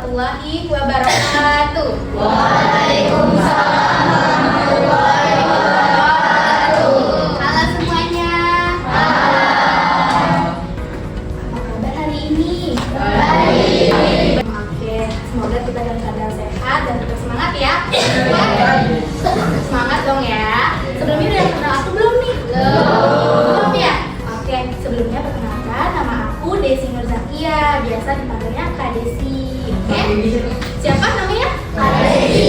Warahmatullahi wabarakatuh. Waalaikumsalam warahmatullahi wabarakatuh. Halo semuanya. Halo. Apa kabar hari ini? Baik. Oke, semoga kita dalam keadaan sehat dan tetap semangat ya. Semangat dong ya. Sebelumnya udah kenal aku belum nih? Belum ya? Oke, sebelumnya perkenalkan, nama aku Desi Nurzakia, biasa dipanggilnya Kak Desi. Oke? Siapa namanya? Kak Desi.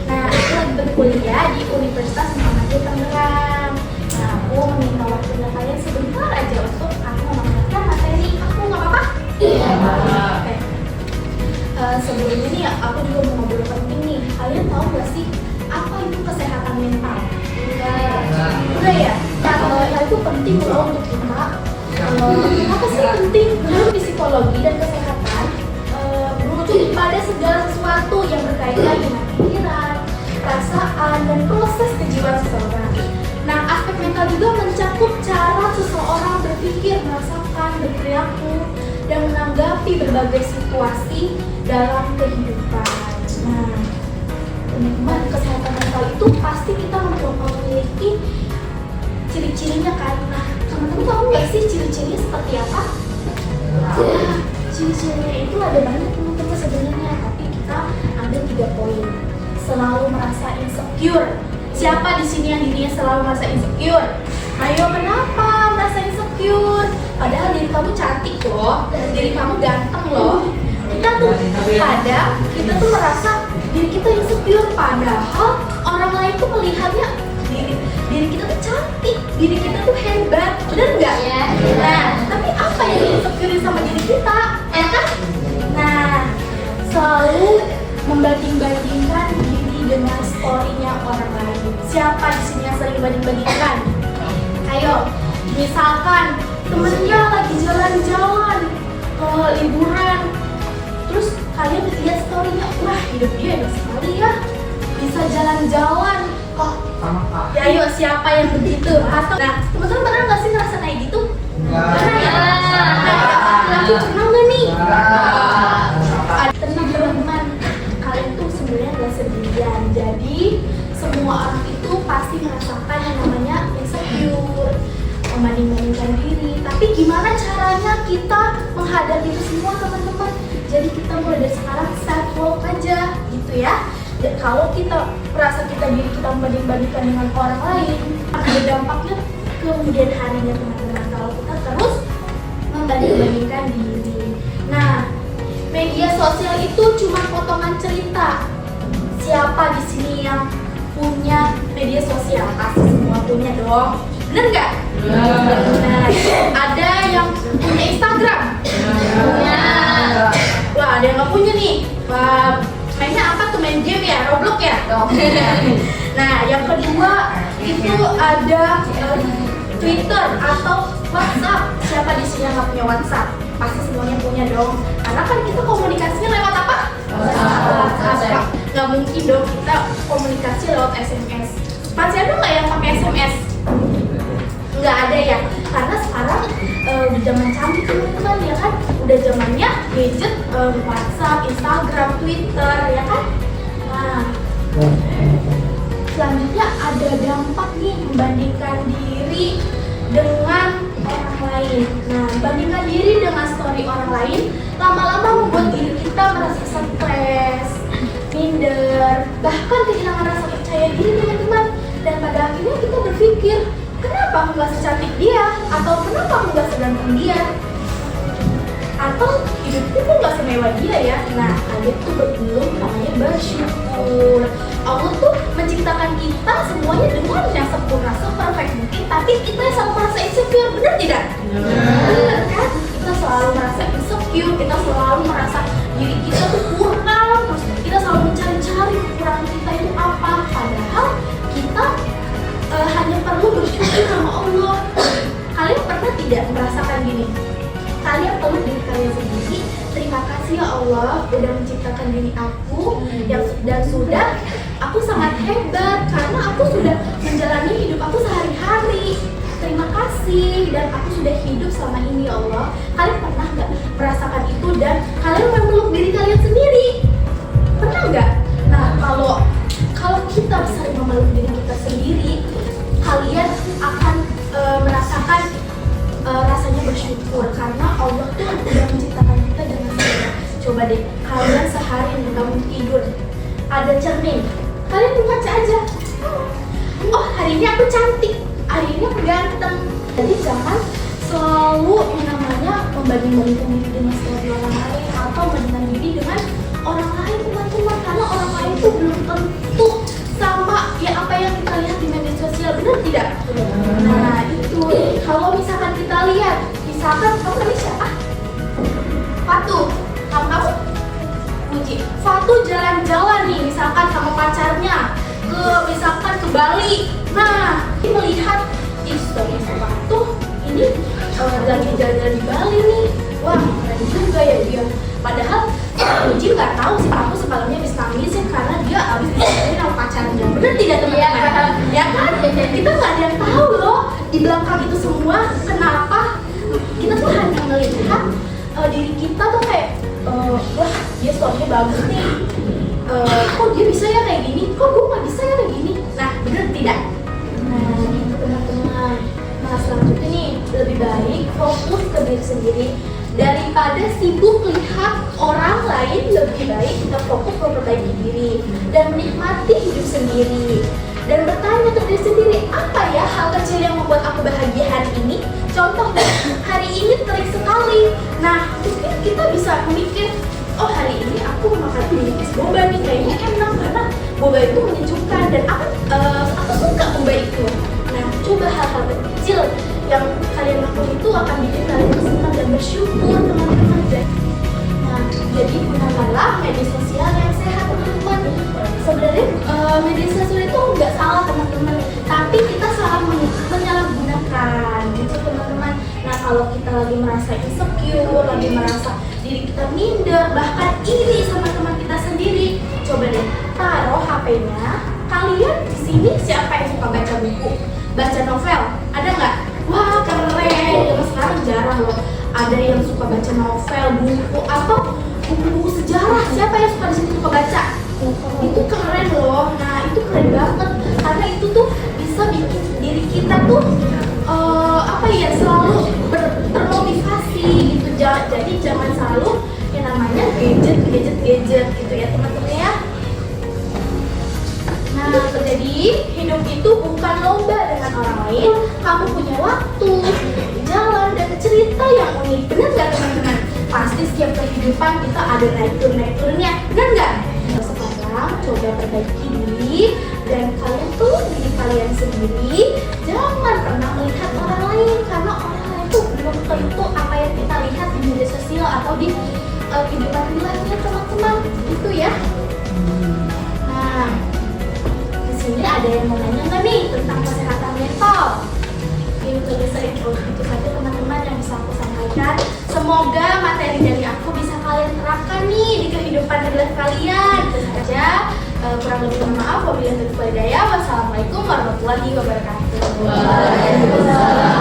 Nah, aku lagi berkuliah di Universitas Muhammadiyah Tangerang. Nah, aku meminta waktunya kalian sebentar aja untuk aku mengenalkan materi aku, nggak apa-apa? Iya. Oke. Sebelumnya nih, aku juga mau ngobrol penting nih. Kalian tahu nggak sih apa itu kesehatan mental? Enggak ya? Kesehatan mental itu penting loh untuk kita. Apa sih penting? Menurut psikologi dan kesehatan merujuk pada segala sesuatu yang berkaitan dengan pikiran, perasaan, dan proses kejiwaan seseorang. Nah, aspek mental juga mencakup cara seseorang berpikir, merasakan, berperilaku, dan menanggapi berbagai situasi dalam kehidupan. Nah, teman-teman, kesehatan mental itu pasti kita memiliki ciri-cirinya kan. Nah, teman-teman tahu nggak sih ciri-cirinya seperti apa? Nah, ciri-cirinya itu ada banyak teman-teman sebenarnya, tapi kita ambil 3 poin. Selalu merasa insecure. Siapa di sini yang dirinya selalu merasa insecure? Ayo, kenapa merasa insecure? Padahal diri kamu cantik loh, diri kamu ganteng loh. Kita tuh kadang kita tuh merasa diri kita insecure, padahal orang lain tuh melihatnya diri kita tuh cantik, diri kita tuh hebat, bener nggak? Iya. Nah, tapi apa yang insecure sama diri kita, ya kan? Nah, selalu membanding-bandingkan diri dengan story-nya orang lain. Siapa di sini yang sering banding-bandingkan? Ayo, misalkan temennya lagi jalan-jalan, liburan, terus kalian lihat story-nya, wah hidup dia enak sekali ya, bisa jalan-jalan. Oh, ya ayo siapa yang begitu? Atau, nah teman-teman pernah nggak sih ngerasa kayak gitu? Pernah ya? Laki-laki pernah nggak nih? Tenang teman-teman, kalian tuh sebenarnya nggak sendirian. Jadi semua orang itu pasti merasakan yang namanya insecure, membanding-bandingkan diri. Tapi gimana caranya kita menghadapi itu semua teman-teman? Jadi kita mulai dari sekarang self love aja, gitu ya. Dan kalau kita merasa diri kita membanding-bandingkan dengan orang lain, ada dampaknya kemudian harinya teman-teman kalau kita terus membanding-bandingkan diri. Nah, media sosial itu cuma potongan cerita. Siapa di sini yang punya media sosial? Pasti semua punya dong. Bener nggak? Nah, ada yang punya Instagram? Punya. Wah, ada yang nggak punya nih. Wah, mainnya apa tuh? Main game ya? Roblox ya? Nah, yang kedua itu ada Twitter atau WhatsApp. Siapa di sini yang nggak punya WhatsApp? Pasti semuanya punya dong. Karena kan kita komunikasinya lewat apa? WhatsApp. Nggak mungkin dong kita komunikasi lewat SMS. Masih ada nggak yang pakai SMS? Nggak ada ya. Karena sekarang udah zaman canggih teman-teman ya kan. Udah zamannya gadget, WhatsApp, Instagram, Twitter ya kan. Nah, selanjutnya ada dampak nih membandingkan diri dengan orang lain. Nah, bandingkan diri dengan story orang lain lama-lama membuat diri kita merasa stres, minder, bahkan kehilangan rasa percaya diri teman-teman. Dan pada akhirnya kita berpikir, kenapa aku nggak secantik dia? Atau kenapa aku nggak seganteng dia? Atau hidupku kok nggak semewah dia ya? Nah, kalian tuh belum namanya bersyukur. Allah tuh menciptakan kita semuanya dengan yang sempurna, seperfect mungkin, tapi kita selalu merasa insecure, benar tidak? Benar kan? Kita selalu merasa insecure, kita selalu merasa diri kita tuh kurang, terus kita selalu mencari-cari kekurangan kita itu apa, padahal kita hanya perlu bersyukur sama Allah. Kalian pernah tidak merasakan gini? Kalian perlu diri kalian sendiri. Terima kasih ya Allah udah menciptakan diri aku dan sudah aku sangat hebat karena aku sudah menjalani hidup aku sehari-hari. Terima kasih. kasih dan aku sudah hidup selama ini ya Allah. Kalian pernah nggak merasakan itu dan kalian memeluk diri kalian sendiri? Pernah nggak? Nah, kalau kita sering memeluk diri kita sendiri, kalian akan merasakan rasanya bersyukur karena Allah tuh udah menciptakan kita dengan sempurna. Coba deh, kalian sehari nih bangun tidur, ada cermin, kalian baca aja. Oh, hari ini aku cantik, hari ini aku ganteng. Jadi jangan selalu yang namanya membanding-bandingkan diri dengan orang lain atau membandingkan diri dengan orang lain, teman-teman, karena orang lain itu belum tentu sama ya apa yang kita lihat di media sosial, benar tidak? Nah itu, kalau misalkan kita lihat, misalkan kamu tadi siapa? Fatu, kamu Puji. Fatu jalan-jalan nih, misalkan sama pacarnya misalkan ke Bali. Nah, ini melihat story Fatu ini lagi jalan-jalan di Bali nih. Wah, keren juga ya dia. Padahal Puji nggak tahu sih kamu semalamnya habis nangisin karena dia habis disakitin sama pacarnya. Bener tidak teman-teman? Ya kan? Kita nggak ada yang tahu loh di belakang itu semua. Kenapa? Kita tuh hanya melihat diri kita tuh kayak wah dia story-nya bagus nih. Kok dia bisa ya kayak gini? Kok gue nggak bisa ya kayak gini? Nah, bener tidak? Nah, itu teman-teman. Nah, selanjutnya nih lebih baik fokus ke diri sendiri daripada sibuk melihat orang lain. Lebih baik kita fokus memperbaiki diri dan menikmati hidup sendiri dan bertanya ke diri sendiri, apa ya hal kecil yang membuat aku bahagia hari ini? Contoh, hari ini terik sekali. Nah, mungkin kita bisa memikir, oh hari ini aku makan es boba nih, kayaknya enak karena boba itu menyejukkan dan aku suka boba itu. Nah, coba hal-hal kecil yang kalian lakukan itu akan bikin kalian senang dan bersyukur, teman-teman. Nah, jadi gunakanlah media sosial yang sehat, teman-teman. Sebenarnya media sosial itu nggak salah, teman-teman, tapi kita salah menyalahgunakan gitu, teman-teman. Nah, kalau kita lagi merasa insecure, lagi merasa diri kita minder, bahkan iri sama teman kita sendiri, coba deh taruh HP-nya. Kalian di sini siapa yang suka baca buku, baca novel? Ada nggak? Wah keren, zaman sekarang jarang loh ada yang suka baca novel, buku atau buku-buku sejarah. Siapa yang suka di sini suka baca? Itu keren loh. Nah itu keren banget karena itu tuh bisa bikin diri kita tuh selalu termotivasi gitu. Jadi jangan selalu yang namanya gadget gitu ya teman-teman ya. Nah, jadi hidup itu bukan lomba dengan orang lain. Kamu punya waktu, jalan, dan cerita yang unik. Benar nggak teman-teman? Pasti setiap kehidupan kita ada naik turunnya. Benar nggak? Sekarang coba perbaiki diri dan kalian tuh diri kalian sendiri. Jangan pernah melihat orang lain karena orang lain tuh belum tentu apa yang kita lihat di media sosial atau di kehidupan lainnya, teman-teman. Itu ya. Nah, ini ada yang mau nanya nggak nih tentang kesehatan mental? Itu saja teman-teman yang bisa aku sampaikan. Semoga materi dari aku bisa kalian terapkan nih di kehidupan real kalian. Itu saja. Kurang lebih mohon maaf. Wabillahi taufiq wal hidayah. Wassalamualaikum warahmatullahi wabarakatuh. Waalaikumsalam.